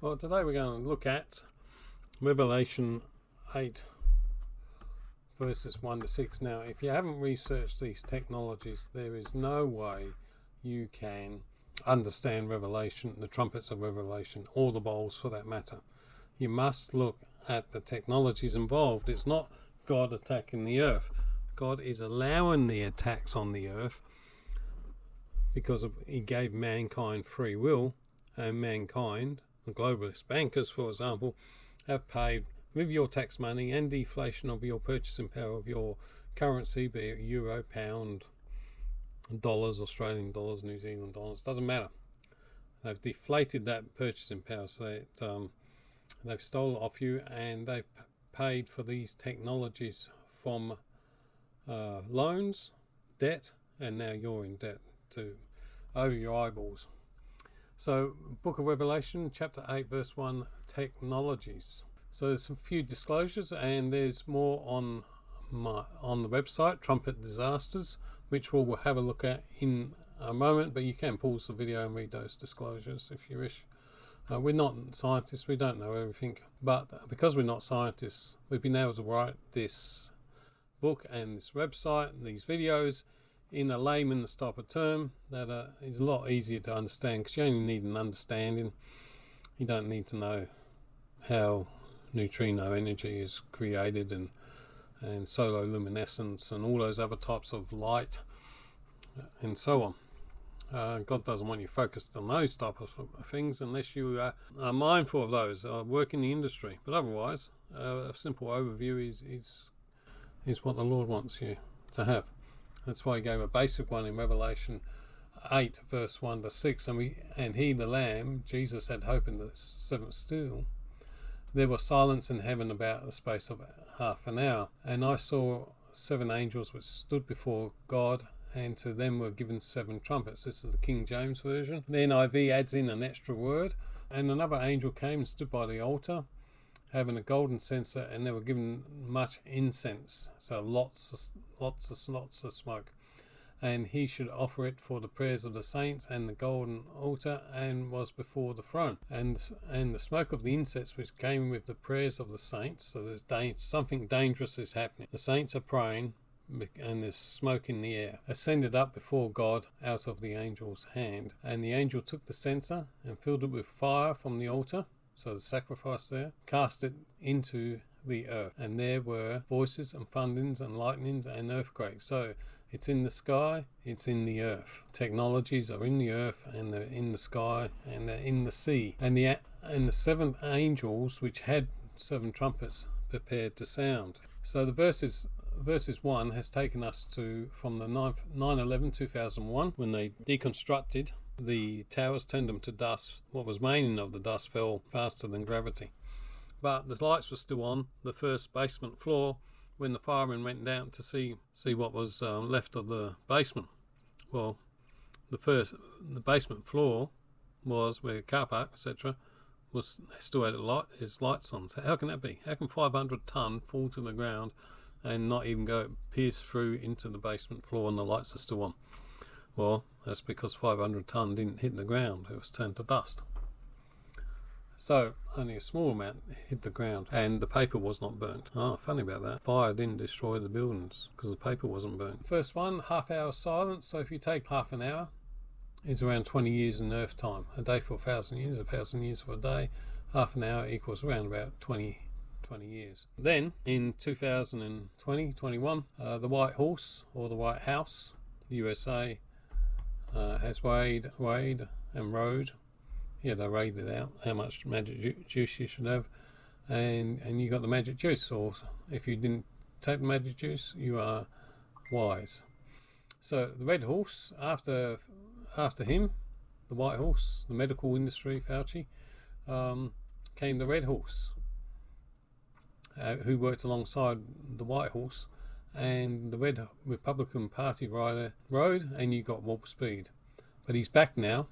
Well, today we're going to look at Revelation 8 verses 1 to 6. Now, if you haven't researched these technologies, there is no way you can understand Revelation, the trumpets of Revelation, or the bowls for that matter. You must look at the technologies involved. It's not God attacking the earth. God is allowing the attacks on the earth because he gave mankind free will, and mankind, the globalist bankers, for example, have paid with your tax money and deflation of your purchasing power of your currency, be it euro, pound, dollars, Australian dollars, New Zealand dollars, doesn't matter. They've deflated that purchasing power, so that they've stolen it off you, and they've paid for these technologies from loans, debt, and now you're in debt to over your eyeballs. So, Book of Revelation, chapter 8, verse 1, technologies. So there's a few disclosures, and there's more on the website, Trumpet Disasters, which we'll have a look at in a moment, but you can pause the video and read those disclosures if you wish. We're not scientists, we don't know everything, but because we're not scientists, we've been able to write this book and this website and these videos in a layman's type of term that is a lot easier to understand, because you only need an understanding. You don't need to know how neutrino energy is created and solar luminescence and all those other types of light and so on. God doesn't want you focused on those type of things unless you are mindful of those, work in the industry. But otherwise, a simple overview is what the Lord wants you to have. That's why he gave a basic one in Revelation 8 verse 1 to 6. And he, the Lamb, Jesus, had hope in the seventh seal. There was silence in heaven about the space of half an hour. And I saw 7 angels which stood before God, and to them were given 7 trumpets. This is the King James Version. The NIV adds in an extra word. And another angel came and stood by the altar, having a golden censer, and they were given much incense, so lots of smoke. And he should offer it for the prayers of the saints and the golden altar, and was before the throne. And the smoke of the incense which came with the prayers of the saints, so there's something dangerous is happening. The saints are praying, and there's smoke in the air, ascended up before God out of the angel's hand. And the angel took the censer and filled it with fire from the altar, so the sacrifice there, cast it into the earth. And there were voices and thunderings and lightnings and earthquakes. So it's in the sky, it's in the earth. Technologies are in the earth, and they're in the sky, and they're in the sea. And the 7 angels which had 7 trumpets prepared to sound. So the verses 1 has taken us to from the 9/11/2001, when they deconstructed the towers, turned them to dust. What was remaining of the dust fell faster than gravity. But the lights were still on the first basement floor when the firemen went down to see what was left of the basement. Well, the basement floor was where the car park, etc., was still had its lights on. So how can that be? How can 500 ton fall to the ground and not even pierce through into the basement floor, and the lights are still on? Well, that's because 500 ton didn't hit the ground. It was turned to dust. So only a small amount hit the ground, and the paper was not burnt. Oh, funny about that. Fire didn't destroy the buildings because the paper wasn't burnt. First one, half-hour silence. So if you take half an hour, it's around 20 years in Earth time. A day for 1,000 years, 1,000 years for a day. Half an hour equals around about 20 years. Then in 2021, the White Horse, or the White House, the USA, has weighed and rode. Yeah, they weighed it out, how much magic juice you should have, and you got the magic juice. Or if you didn't take the magic juice, you are wise. So the Red Horse, after him, the White Horse, the medical industry, Fauci, came the Red Horse, who worked alongside the White Horse, and the Red Republican Party rider rode, and you got warp speed. But he's back now,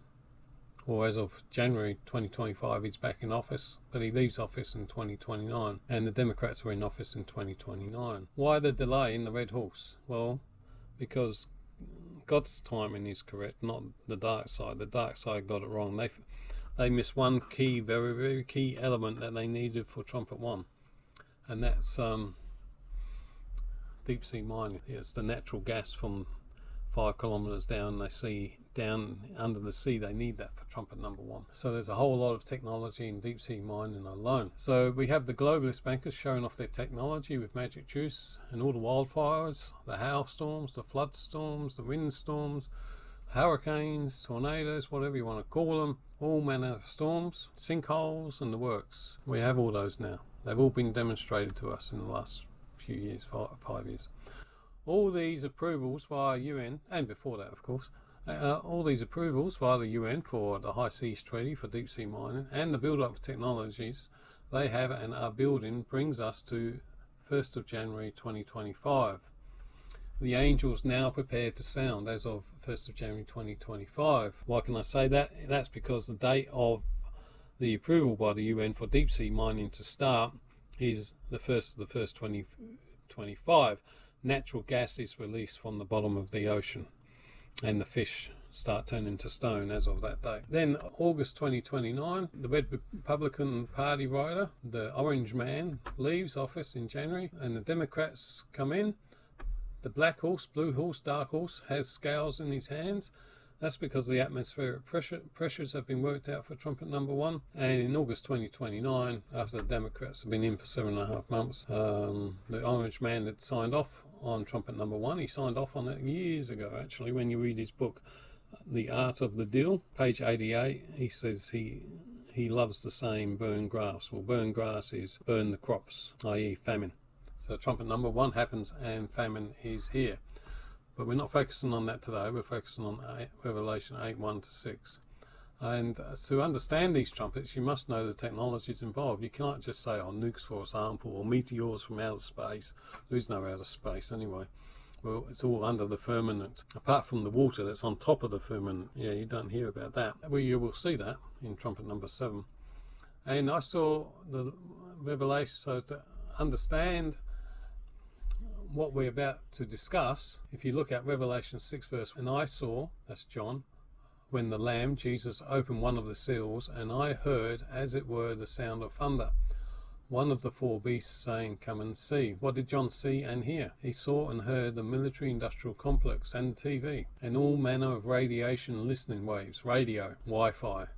or as of January 2025, he's back in office, but he leaves office in 2029, and the Democrats are in office in 2029. Why the delay in the Red Horse? Well, because God's timing is correct, not the dark side. The dark side got it wrong. they missed one key, very, very key element that they needed for Trumpet 1, and that's deep sea mining. It's the natural gas from 5 kilometers down down under the sea. They need that for Trumpet number 1. So there's a whole lot of technology in deep sea mining alone. So we have the globalist bankers showing off their technology with magic juice and all the wildfires, the hailstorms, the flood storms, the windstorms, hurricanes, tornadoes, whatever you want to call them, all manner of storms, sinkholes, and the works. We have all those now. They've all been demonstrated to us in the last few years, 5 years. All these approvals via UN, and before that of course, all these approvals via the UN for the High Seas Treaty for deep sea mining and the build-up of technologies they have and are building brings us to 1st of January 2025. The angels now prepared to sound as of 1st of January 2025. Why can I say that? That's because the date of the approval by the UN for deep sea mining to start is the 1st of the 1st 2025. Natural gas is released from the bottom of the ocean and the fish start turning to stone as of that date. Then August 2029, the Red Republican Party rider, the Orange Man, leaves office in January and the Democrats come in. The black horse, blue horse, dark horse has scales in his hands. That's because the atmospheric pressures have been worked out for Trumpet number 1. And in August 2029, after the Democrats have been in for 7.5 months, the Orange Man had signed off on Trumpet number 1. He signed off on it years ago, actually. When you read his book, The Art of the Deal, page 88, he says he loves the saying burn grass. Well, burn grass is burn the crops, i.e. famine. So Trumpet number 1 happens and famine is here. But we're not focusing on that today. We're focusing on Revelation 8:1-6. And to understand these trumpets, you must know the technologies involved. You cannot just say, oh, nukes, for example, or meteors from outer space. There is no outer space anyway. Well, it's all under the firmament. Apart from the water that's on top of the firmament. Yeah, you don't hear about that. Well, you will see that in Trumpet number 7. And I saw the Revelation, so to understand what we're about to discuss, if you look at Revelation 6 verse, and I saw, that's John, when the Lamb, Jesus, opened one of the seals, and I heard, as it were, the sound of thunder, one of the 4 beasts saying, come and see. What did John see and hear? He saw and heard the military-industrial complex and the TV, and all manner of radiation listening waves, radio, Wi-Fi,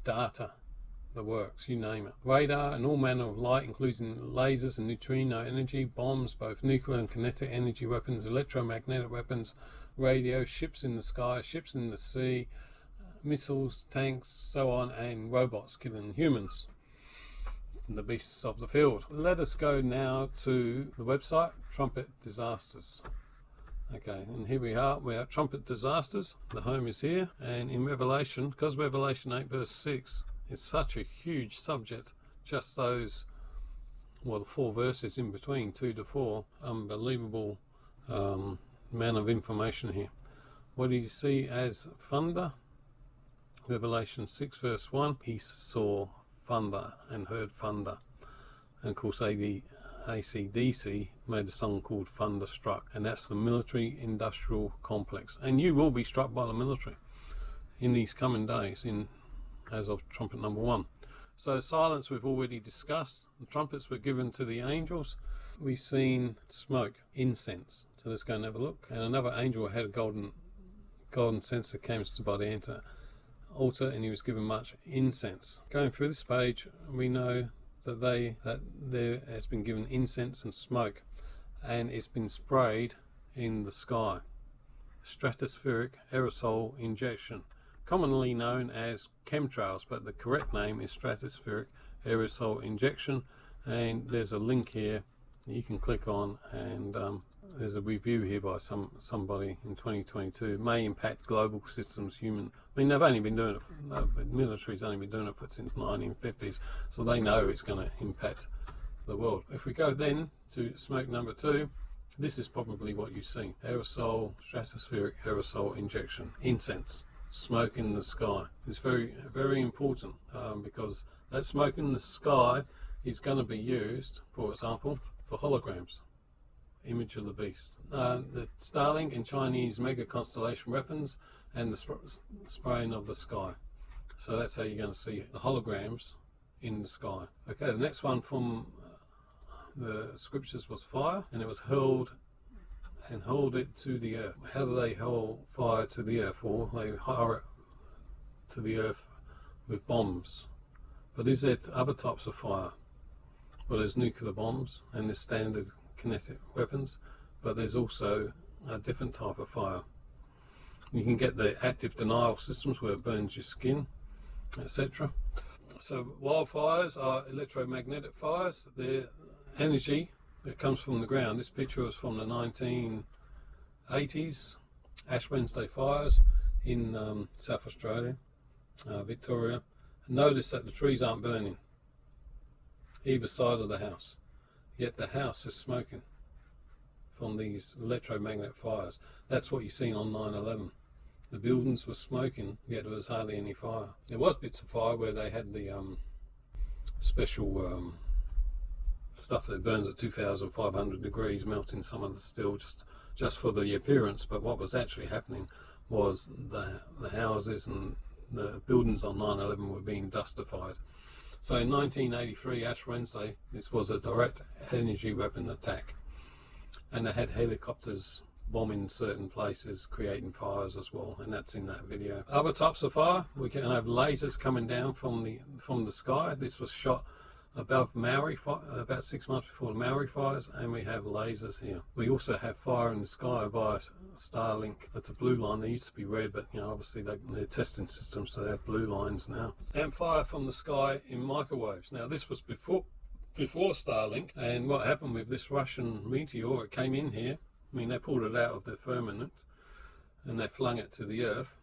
data, the works, you name it. Radar and all manner of light, including lasers and neutrino energy, bombs, both nuclear and kinetic energy weapons, electromagnetic weapons, radio, ships in the sky, ships in the sea, missiles, tanks, so on, and robots killing humans, the beasts of the field. Let us go now to the website, Trumpet Disasters. Okay, and here we are at Trumpet Disasters. The home is here, and in Revelation, because Revelation 8 verse 6 is such a huge subject, just those, well, the 4 verses in between, 2 to 4, unbelievable amount of information here. What did he see as thunder? Revelation 6 verse 1, he saw thunder and heard thunder. And of course AC/DC made a song called Thunderstruck, and that's the military industrial complex. And you will be struck by the military in these coming days, as of Trumpet number 1. So silence we've already discussed. The trumpets were given to the angels. We've seen smoke, incense. So let's go and have a look. And another angel had a golden censer came to by the altar, and he was given much incense. Going through this page, we know that there has been given incense and smoke, and it's been sprayed in the sky. Stratospheric aerosol injection, commonly known as chemtrails, but the correct name is stratospheric aerosol injection. And there's a link here that you can click on, and there's a review here by somebody in 2022. May impact global systems, human. I mean, they've only been doing it. The military's only been doing it since 1950s, so they know it's going to impact the world. If we go then to smoke number 2, this is probably what you see: aerosol, stratospheric aerosol injection, incense, smoke in the sky. It's very, very important because that smoke in the sky is going to be used, for example, for holograms. Image of the beast, the Starlink and Chinese mega constellation weapons, and the spraying of the sky. So that's how you're going to see the holograms in the sky. Okay, the next one from the scriptures was fire, and it was hurled it to the earth. How do they hurl fire to the earth? Well, they hurl it to the earth with bombs. But is there other types of fire? Well, there's nuclear bombs and there's standard kinetic weapons, but there's also a different type of fire. You can get the active denial systems where it burns your skin, etc. So wildfires are electromagnetic fires. They're energy that comes from the ground. This picture was from the 1980s Ash Wednesday fires in South Australia, Victoria. Notice that the trees aren't burning either side of the house, yet the house is smoking from these electromagnetic fires. That's what you've seen on 9/11. The buildings were smoking, yet there was hardly any fire. There was bits of fire where they had the special stuff that burns at 2,500 degrees, melting some of the steel just for the appearance. But what was actually happening was the houses and the buildings on 9/11 were being dustified. So in 1983, Ash Wednesday, this was a direct energy weapon attack, and they had helicopters bombing certain places, creating fires as well, and that's in that video. Other types of fire, we can have lasers coming down from the sky. This was shot above Maori about 6 months before the Maori fires, and we have lasers here. We also have fire in the sky via Starlink. That's a blue line. They used to be red, but obviously they're testing systems, so they have blue lines now. And fire from the sky in microwaves. Now this was before Starlink, and what happened with this Russian meteor, it came in here. I mean, they pulled it out of the firmament and they flung it to the earth,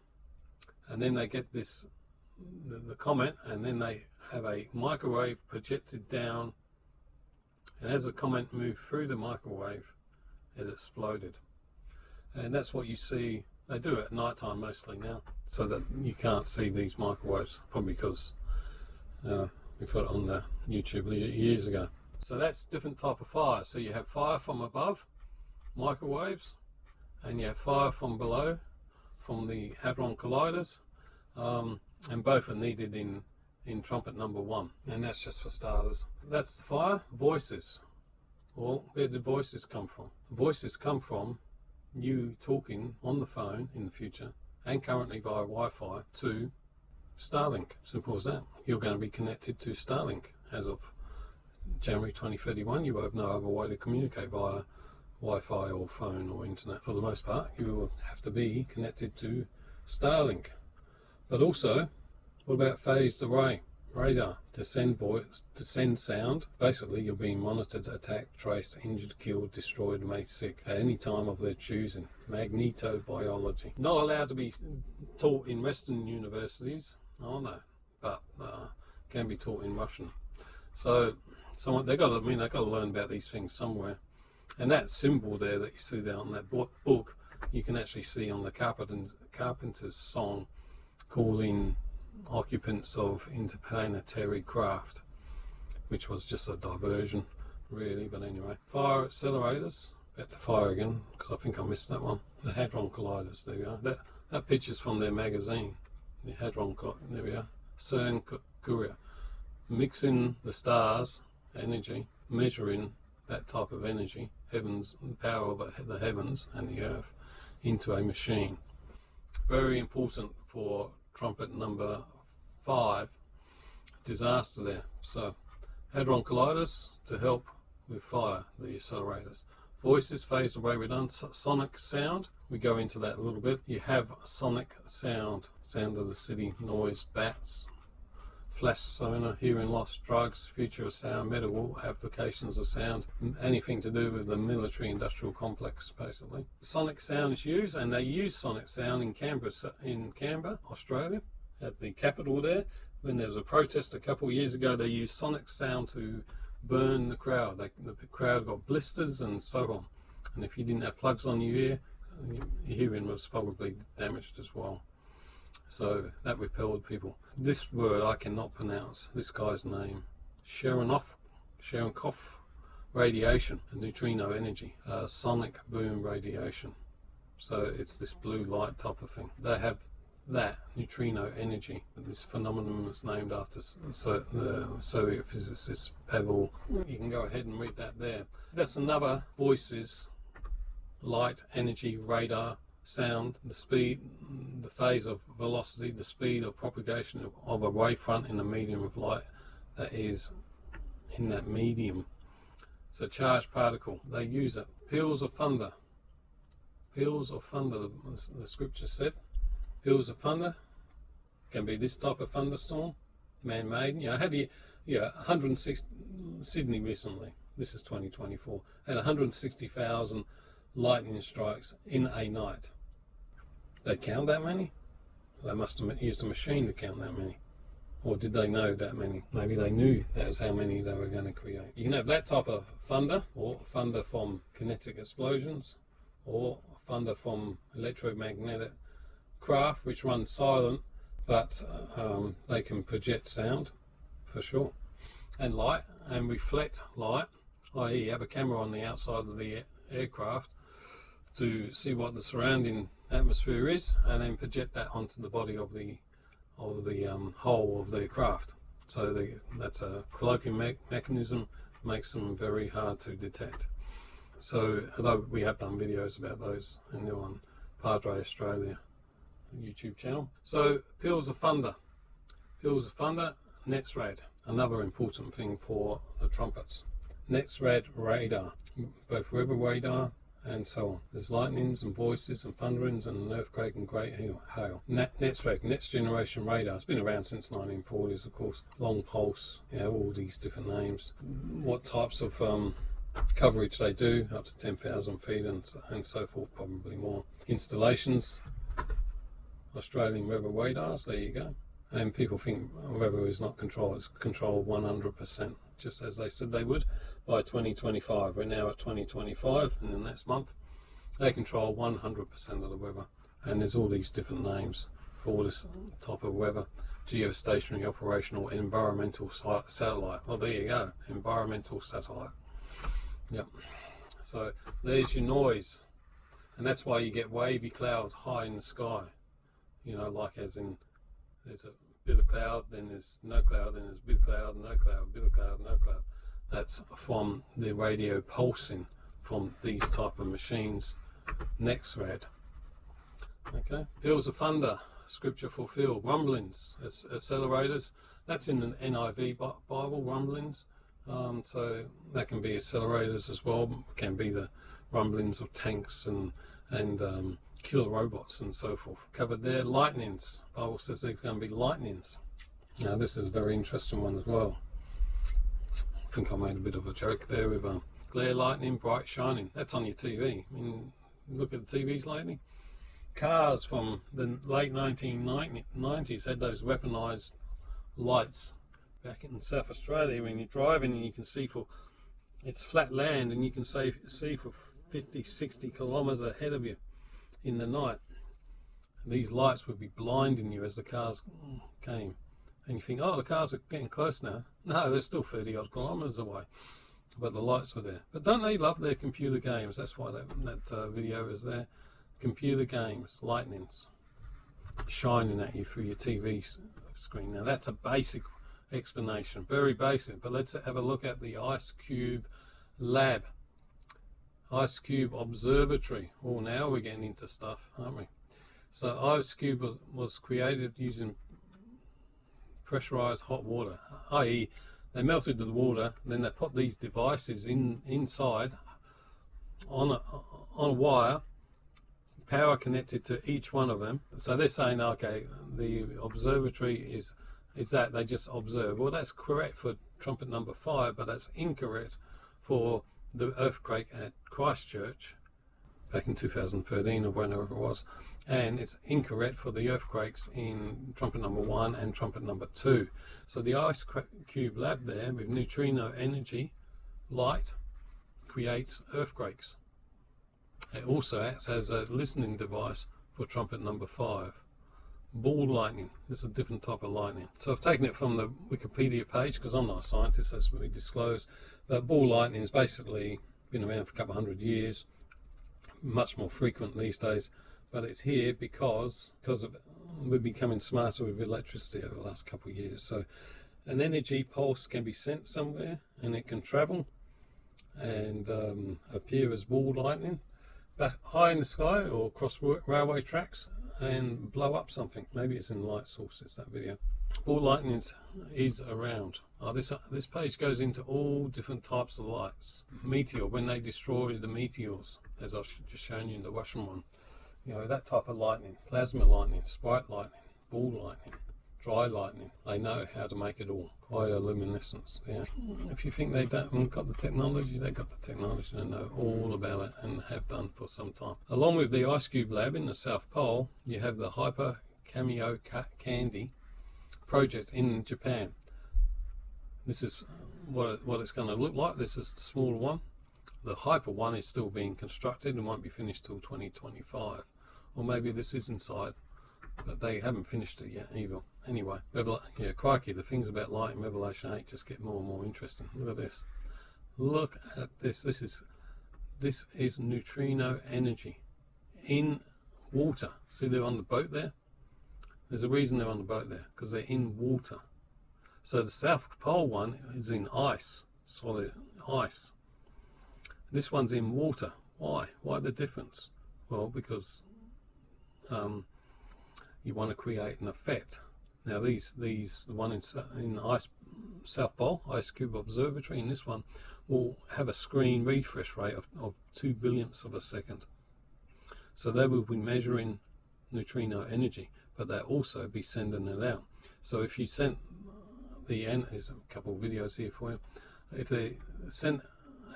and then they get the comet, and then they have a microwave projected down, and as the comet moved through the microwave, it exploded. And that's what you see. They do it at night time mostly now, so that you can't see these microwaves, probably because we put it on the YouTube years ago. So that's different type of fire. So you have fire from above, microwaves, and you have fire from below, from the Hadron Colliders, and both are needed in trumpet number 1, and that's just for starters. That's the fire. Voices. Well, where did voices come from? Voices come from you talking on the phone in the future, and currently via Wi-Fi, to Starlink. Simple as that. You're going to be connected to Starlink as of January 2031. You will have no other way to communicate via Wi-Fi or phone or internet. For the most part, you will have to be connected to Starlink. But also, what about phased array radar to send voice, to send sound? Basically, you're being monitored, attacked, traced, injured, killed, destroyed, made sick at any time of their choosing. Magnetobiology. Not allowed to be taught in Western universities. Oh no, but can be taught in Russian. So they got to learn about these things somewhere. And that symbol there that you see there on that book, you can actually see on the Carpenter's song, calling occupants of interplanetary craft, which was just a diversion really. But anyway, fire accelerators. Back to fire again, because I think I missed that one. The Hadron Colliders, there we are. That picture's from their magazine, the Hadron Colliders. There we are. CERN Courier, mixing the stars energy, measuring that type of energy, heavens, the power of the heavens and the earth, into a machine. Very important for trumpet number 5, disaster there. So Hadron Colliders to help with fire, the accelerators. Voices, phased array redundant, sonic sound. We go into that a little bit. You have sonic sound, sound of the city, noise, bats, flash sonar, hearing loss, drugs, future of sound, medical applications of sound, anything to do with the military industrial complex, basically. Sonic sound is used, and they use sonic sound in Canberra, Australia, at the capital there. When there was a protest a couple of years ago, they used sonic sound to burn the crowd. The crowd got blisters and so on. And if you didn't have plugs on your ear, your hearing was probably damaged as well. So that repelled people. This word I cannot pronounce. This guy's name, Cherenkov radiation, neutrino energy, sonic boom radiation. So it's this blue light type of thing. They have that neutrino energy. This phenomenon is named after the Soviet physicist Pavel. You can go ahead and read that there. That's another voices, light, energy, radar, sound, the speed, the phase of velocity, the speed of propagation of a wavefront in the medium of light that is in that medium. So charged particle, they use it. Peals of thunder. Peals of thunder, the scripture said. Peals of thunder can be this type of thunderstorm, man-made. I had 106 Sydney recently. This is 2024. Had 160,000 lightning strikes in a night. They count that many? They must have used a machine to count that many. Or did they know that many? Maybe they knew that was how many they were going to create. You can have that type of thunder, or thunder from kinetic explosions, or thunder from electromagnetic craft, which run silent, but they can project sound, for sure. And light, and reflect light, i.e. have a camera on the outside of the aircraft to see what the surrounding atmosphere is, and then project that onto the body of the hull of the craft. So that's a cloaking mechanism, makes them very hard to detect. So although we have done videos about those, and they're on Padre Australia YouTube channel. So peals of thunder, NETSRAD, another important thing for the trumpets. NETSRAD radar, both weather radar and so on. There's lightnings and voices and thunderings and an earthquake and great hail. NETSRAD, next generation radar. It's been around since 1940s, of course. Long pulse, all these different names. What types of coverage they do, up to 10,000 feet and so forth, probably more. Installations, Australian weather radars, there you go. And people think weather is not control, it's control 100%, just as they said they would by 2025. We're now at 2025, in the next month. They control 100% of the weather. And there's all these different names for all this type of weather. Geostationary, operational, environmental satellite. Well, there you go, environmental satellite. Yep. So there's your noise. And that's why you get wavy clouds high in the sky. Like as in, there's a bit of cloud, then there's no cloud, then there's bit of cloud, no cloud, bit of cloud, no cloud. That's from the radio pulsing from these type of machines. NETSRAD. Okay. Peals of thunder, scripture fulfilled. Rumblings, accelerators. That's in the NIV Bible, rumblings. So that can be accelerators as well. It can be the rumblings of tanks and killer robots and so forth. Covered there. Lightnings. Bible says there's going to be lightnings. Now this is a very interesting one as well. I think I made a bit of a joke there with glare lightning, bright shining. That's on your TV. I mean, look at the TVs lately. Cars from the late 1990s had those weaponized lights. Back in South Australia, when you're driving and you can see it's flat land and you can see for 50, 60 kilometers ahead of you in the night. These lights would be blinding you as the cars came. And you think, the cars are getting close now. No, they're still 30 odd kilometers away. But the lights were there. But don't they love their computer games? That's why that video is there. Computer games, lightnings, shining at you through your TV screen. Now that's a basic explanation, very basic. But let's have a look at the Ice Cube Lab. Ice Cube Observatory. Now we're getting into stuff, aren't we? So Ice Cube was created using pressurized hot water, i.e. they melted the water, then they put these devices inside on a wire, power connected to each one of them. So they're saying, okay, the observatory is that they just observe. Well, that's correct for trumpet number 5, but that's incorrect for the earthquake at Christchurch back in 2013 or whenever it was, and it's incorrect for the earthquakes in trumpet number 1 and trumpet number 2. So the Ice Cube Lab there with neutrino energy, light, creates earthquakes. It also acts as a listening device for trumpet number 5. Ball lightning. This is a different type of lightning. So I've taken it from the Wikipedia page because I'm not a scientist, that's what we disclose. But ball lightning has basically been around for a couple of 100 years, much more frequent these days. But it's here because of we're becoming smarter with electricity over the last couple of years. So an energy pulse can be sent somewhere, and it can travel and appear as ball lightning, but high in the sky or across railway tracks, and blow up something. Maybe it's in light sources, that video. Ball lightning is around. This page goes into all different types of lights. Meteor, when they destroy the meteors, as I've just shown you in the Russian one. You know, that type of lightning. Plasma lightning, sprite lightning, ball lightning, dry lightning. They know how to make it all. Bioluminescence. Yeah. If you think they haven't got the technology, they've got the technology to know all about it, and have done for some time. Along with the Ice Cube Lab in the South Pole, you have the Hyper Cameo Candy project in Japan. This is what it's going to look like. This is the smaller one. The Hyper one is still being constructed and won't be finished till 2025. Or maybe this is inside, but they haven't finished it yet either. Anyway, yeah, crikey, the things about light in Revelation 8 just get more and more interesting. Look at this. Look at this. This is neutrino energy in water. See, they're on the boat there? There's a reason they're on the boat there, because they're in water. So the South Pole one is in ice, solid ice. This one's in water. Why? Why the difference? Well, because you want to create an effect. Now the one in ice, South Pole, Ice Cube Observatory, and this one will have a screen refresh rate of 2 billionths of a second. So they will be measuring neutrino energy, but they'll also be sending it out. So if you sent there's a couple of videos here for you. If they sent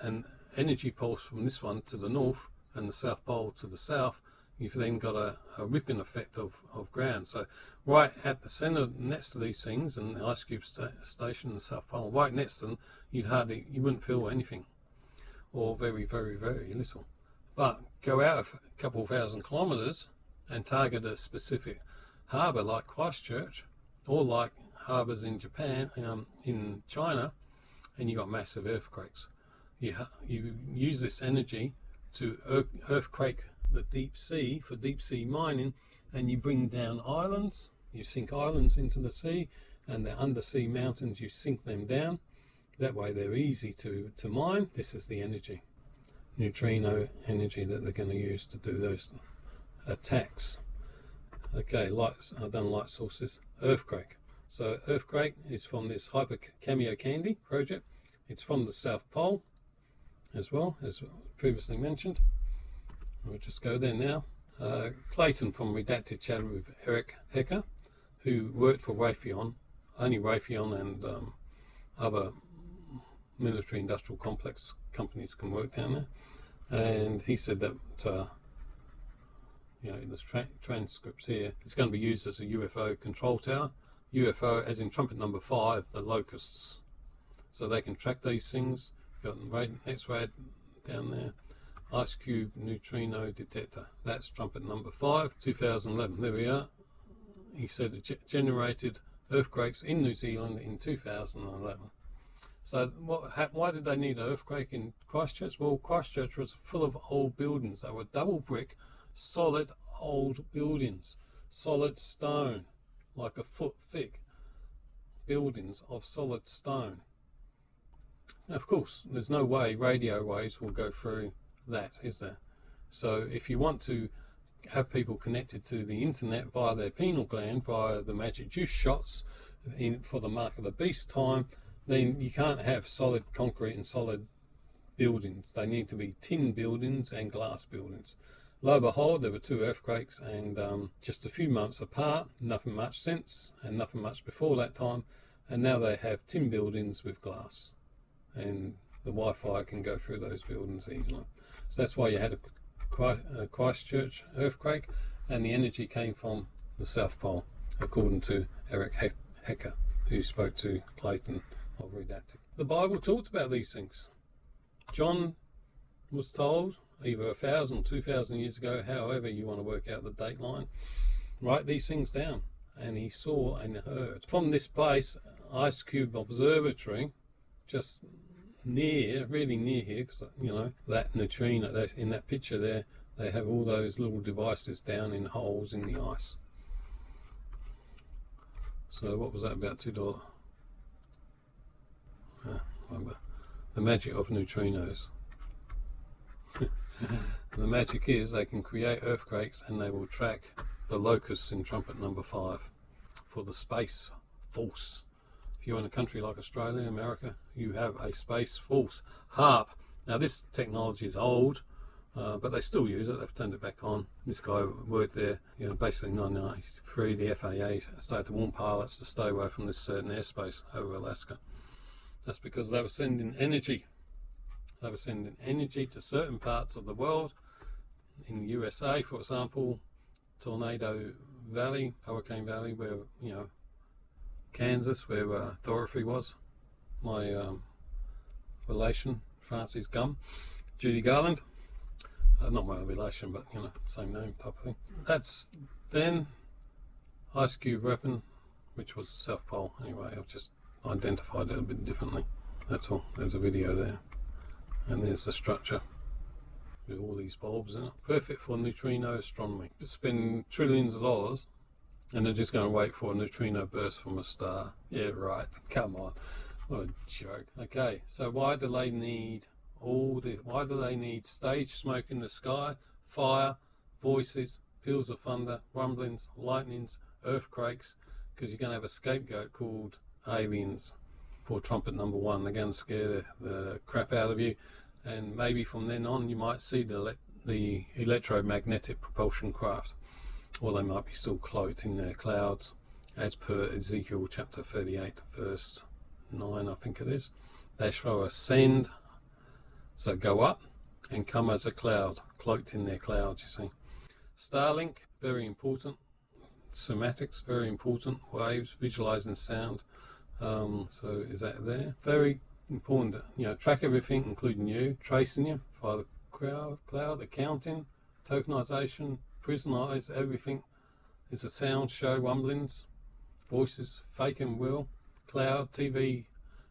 an energy pulse from this one to the north and the South Pole to the south, you've then got a ripping effect of ground. So right at the center next to these things, and the Ice Cube station and the South Pole, right next to them, you wouldn't feel anything, or very, very, very little. But go out a couple of 1,000 kilometers and target a specific harbor like Christchurch, or like harbors in Japan, in China, and you got massive earthquakes. You use this energy to earthquake the deep sea for deep sea mining, and you bring down islands. You sink islands into the sea, and the undersea mountains, you sink them down. That way they're easy to mine. This is the energy, neutrino energy, that they're going to use to do those attacks. Okay, I've done light sources. Earthquake. So earthquake is from this Hyper Cameo Candy project. It's from the South Pole as well, as previously mentioned. We'll just go there now. Clayton from Redacted chatted with Eric Hecker, who worked for Raytheon. Only Raytheon and other military industrial complex companies can work down there. And he said that in the transcripts here, it's going to be used as a UFO control tower. UFO as in trumpet number 5, the locusts. So they can track these things. Got X-ray down there. Ice Cube neutrino detector. That's trumpet number 5, 2011. There we are. He said it generated earthquakes in New Zealand in 2011. So why did they need an earthquake in Christchurch? Well, Christchurch was full of old buildings. They were double brick, solid old buildings, solid stone, like a foot thick buildings of solid stone. Now, of course, there's no way radio waves will go through that, is there? So if you want to have people connected to the internet via their pineal gland, via the magic juice shots for the Mark of the Beast time, then you can't have solid concrete and solid buildings. They need to be tin buildings and glass buildings. Lo and behold, there were 2 earthquakes, and just a few months apart, nothing much since, and nothing much before that time, and now they have tin buildings with glass, and the Wi-Fi can go through those buildings easily. So that's why you had a Christchurch earthquake, and the energy came from the South Pole, according to Eric Hecker, who spoke to Clayton of Redacted. The Bible talked about these things. John was told, either 1,000 or 2,000 years ago, however you want to work out the date line, write these things down. And he saw and heard. From this place, Ice Cube Observatory, just really near here, because that neutrino, in that picture there, they have all those little devices down in holes in the ice. So what was that, about $2? Remember the magic of neutrinos. The magic is they can create earthquakes, and they will track the locusts in trumpet number 5 for the space force. If you're in a country like Australia, America, you have a space force. HARP. Now this technology is old, but they still use it. They've turned it back on. This guy worked there, basically in 1993. The FAA started to warn pilots to stay away from this certain airspace over Alaska. That's because they were sending energy. They were sending energy to certain parts of the world. In the USA, for example, Tornado Valley, Hurricane Valley, where, Kansas, where Dorothy was, my relation, Francis Gum, Judy Garland, not my relation, but, same name type of thing. That's then Ice Cube weapon, which was the South Pole. Anyway, I've just identified it a bit differently. That's all. There's a video there. And there's the structure with all these bulbs in it. Perfect for neutrino astronomy. Spend trillions of dollars and they're just going to wait for a neutrino burst from a star. Yeah, right. Come on. What a joke. Okay, so why do they need stage smoke in the sky, fire, voices, peals of thunder, rumblings, lightnings, earthquakes? Because you're going to have a scapegoat called aliens for trumpet number 1. They're going to scare the crap out of you, and maybe from then on you might see the electromagnetic propulsion craft, or they might be still cloaked in their clouds, as per Ezekiel chapter 38 verse 9, I think it is. They shall ascend, so go up and come as a cloud, cloaked in their clouds, you see. Starlink, very important. Somatics, very important. Waves, visualizing sound. So is that there? Very important. Track everything, including you, tracing you via the cloud, accounting, tokenization, prisonize everything. It's a sound show, rumblings, voices, fake and real, cloud, TV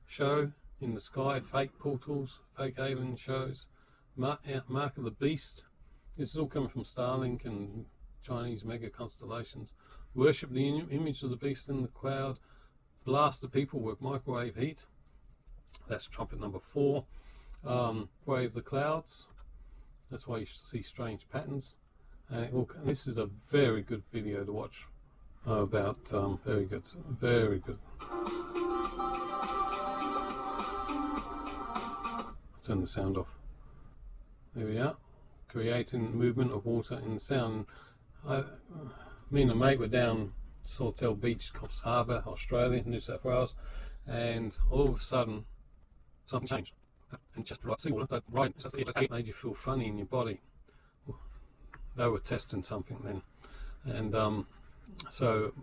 show in the sky, fake portals, fake alien shows, mark of the beast. This is all coming from Starlink and Chinese mega constellations. Worship the image of the beast in the cloud. Blast the people with microwave heat. That's trumpet number 4. Wave the clouds. That's why you see strange patterns. And this is a very good video to watch about. Very good. Very good. Turn the sound off. There we are. Creating movement of water in the sound. Me and a mate were down Sawtell Beach, Coffs Harbour, Australia, New South Wales, and all of a sudden something changed. And just right, seawater, right, it made you feel funny in your body. They were testing something then, and so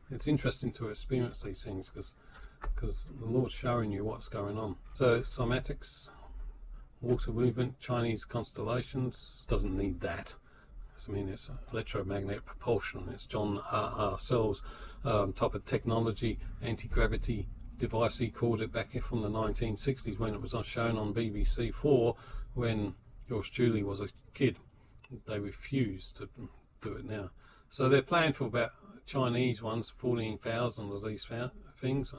it's interesting to experience these things because the Lord's showing you what's going on. So somatics, water movement, Chinese constellations, doesn't need that. It's electromagnetic propulsion. It's John ourselves type of technology, anti-gravity device. He called it back from the 1960s when it was shown on BBC 4 when George Julie was a kid. They refused to do it now. So they're planning for about Chinese ones, 14,000 of these things.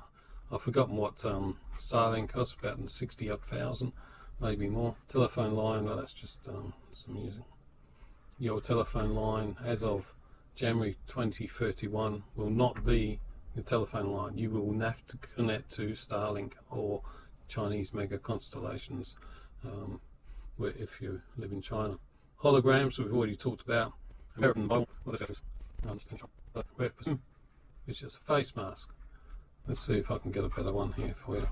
I've forgotten what Starlink costs, about 60,000, maybe more. Telephone line, well, that's just some music. Your telephone line as of January 2031 will not be your telephone line. You will have to connect to Starlink or Chinese mega constellations if you live in China. Holograms, we've already talked about. American Bible, which is a face mask. Let's see if I can get a better one here for you.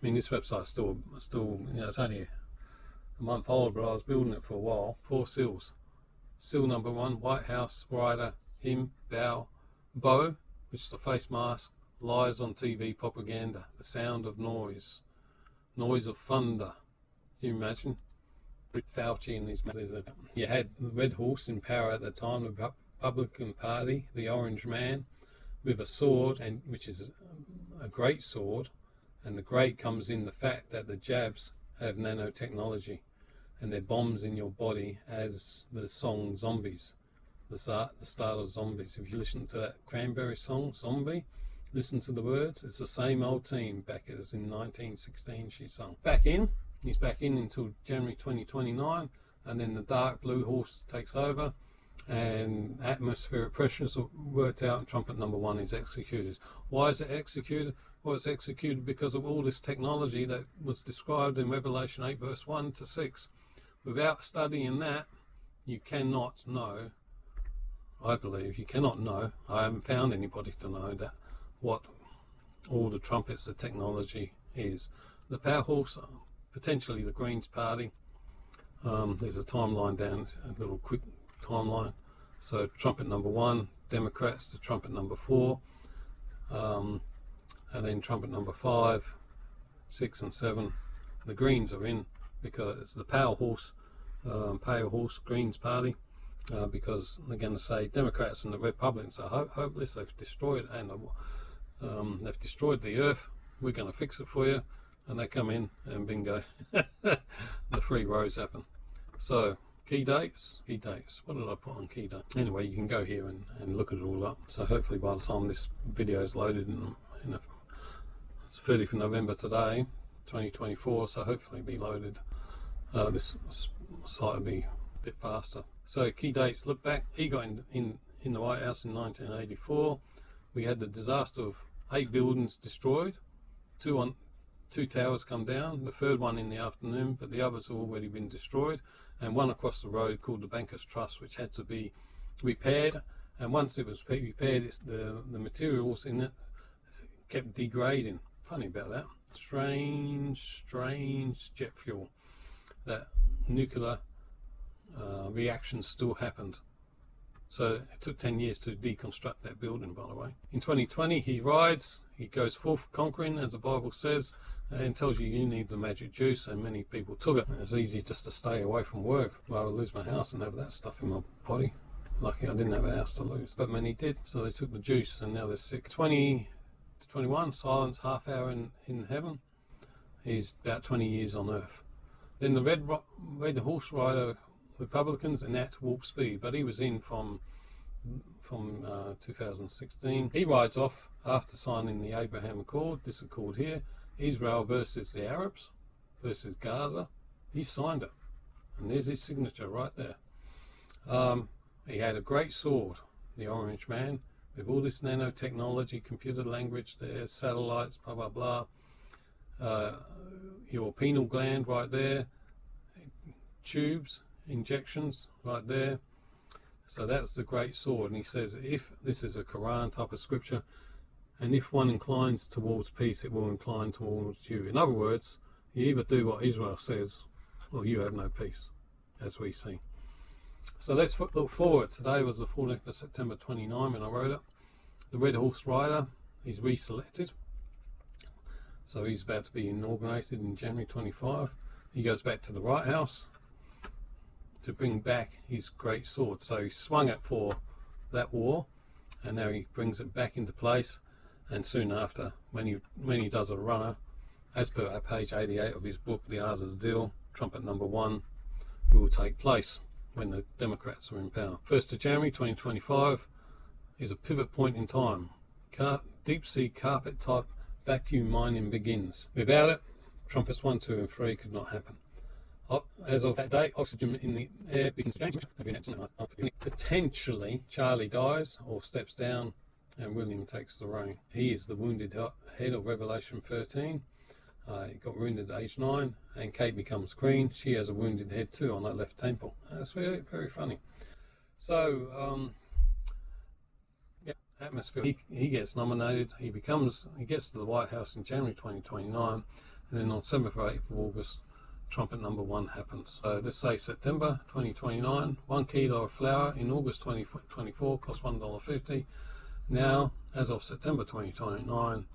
This website's still it's only a month old, but I was building it for a while. 4 seals. Seal number 1, White House, Rider, him, bow, bow, which is a face mask, lies on TV propaganda, the sound of noise of thunder. Can you imagine? Fauci and his you had the Red Horse in power at the time, the Republican Party, the Orange Man, with a sword, and which is a great sword, and the great comes in the fact that the jabs have nanotechnology. And they're bombs in your body, as the song Zombies, the start of Zombies. If you listen to that Cranberry song, Zombie, Listen to the words. It's the same old team back as in 1916 she sung. He's back in until January 2029, and then the dark blue horse takes over, and atmospheric pressures are worked out, and trumpet number 1 is executed. Why is it executed? Well, it's executed because of all this technology that was described in Revelation 8 verse 1 to 6. Without studying that, you cannot know, I believe, you cannot know, I haven't found anybody to know that what all the trumpets, the technology is. The power horse, potentially the Greens Party. There's a timeline down, a little quick timeline. So trumpet number 1, Democrats to trumpet number 4, and then trumpet number 5, 6 and 7. The Greens are in because it's the power horse, Greens Party. Because they're going to say Democrats and the Republicans are hopeless. They've destroyed they've destroyed the earth. We're going to fix it for you, and they come in and bingo, the 3 rows happen. So key dates. What did I put on key date? Anyway, you can go here and look it all up. So hopefully by the time this video is loaded, it's 30th of November today, 2024. So hopefully it'll be loaded. This site will be a bit faster. So key dates, look back. He got in the White House in 1984. We had the disaster of 8 buildings destroyed. 2 towers come down, the 3rd one in the afternoon, but the others have already been destroyed. And one across the road called the Bankers Trust, which had to be repaired. And once it was repaired, the materials in it kept degrading. Funny about that. Strange jet fuel. That nuclear reactions still happened. So it took 10 years to deconstruct that building, by the way. In 2020 he rides, he goes forth conquering, as the Bible says, and tells you need the magic juice, and many people took it. It's easy just to stay away from work rather than lose my house and have that stuff in my body. Lucky I didn't have a house to lose, but many did, so they took the juice and now they're sick. 20 to 21, silence, half hour in heaven. He's about 20 years on earth. Then the red horse rider Republicans enact warp speed, but he was in from 2016. He rides off after signing the Abraham Accord, this accord here, Israel versus the Arabs versus Gaza. He signed it, and there's his signature right there. He had a great sword, the Orange Man, with all this nanotechnology, computer language there, satellites, blah blah blah. Your pineal gland right there, tubes, injections right there. So that's the great sword. And he says, if this is a Quran type of scripture, and if one inclines towards peace, it will incline towards you. In other words, you either do what Israel says or you have no peace, as we see. So let's look forward. Today was the 14th of September 29 when I wrote it. The Red Horse Rider is reselected, so he's about to be inaugurated in January 25. He goes back to the White House to bring back his great sword. So he swung it for that war, and now he brings it back into place. And soon after, when he does a runner, as per page 88 of his book, The Art of the Deal, trumpet number 1 will take place when the Democrats are in power. 1st of January 2025 is a pivot point in time. Deep sea carpet type vacuum mining begins. Without it, trumpets 1, 2 and 3 could not happen. As of that date, oxygen in the air begins to change. Potentially, Charlie dies or steps down and William takes the reign. He is the wounded head of Revelation 13. He got wounded at age 9, and Kate becomes queen. She has a wounded head too on her left temple. That's very, very funny. So, atmosphere. He gets nominated. He gets to the White House in January 2029, and then on 7th or 8th of August, trumpet number 1 happens. So let's say September 2029, 1 kilo of flour in August 2024 costs $1.50. Now, as of September 2029,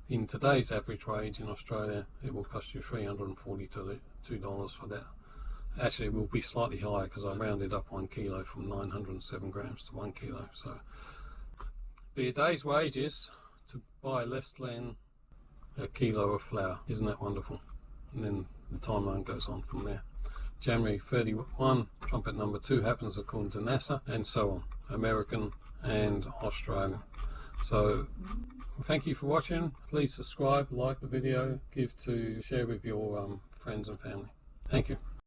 in today's average wage in Australia, it will cost you $342 for that. Actually, it will be slightly higher because I rounded up 1 kilo from 907 grams to 1 kilo. So, be a day's wages to buy less than a kilo of flour. Isn't that wonderful? And then the timeline goes on from there. January 31, trumpet number 2 happens according to NASA, and so on, American and Australian. So thank you for watching. Please subscribe, like the video, share with your friends and family. Thank you.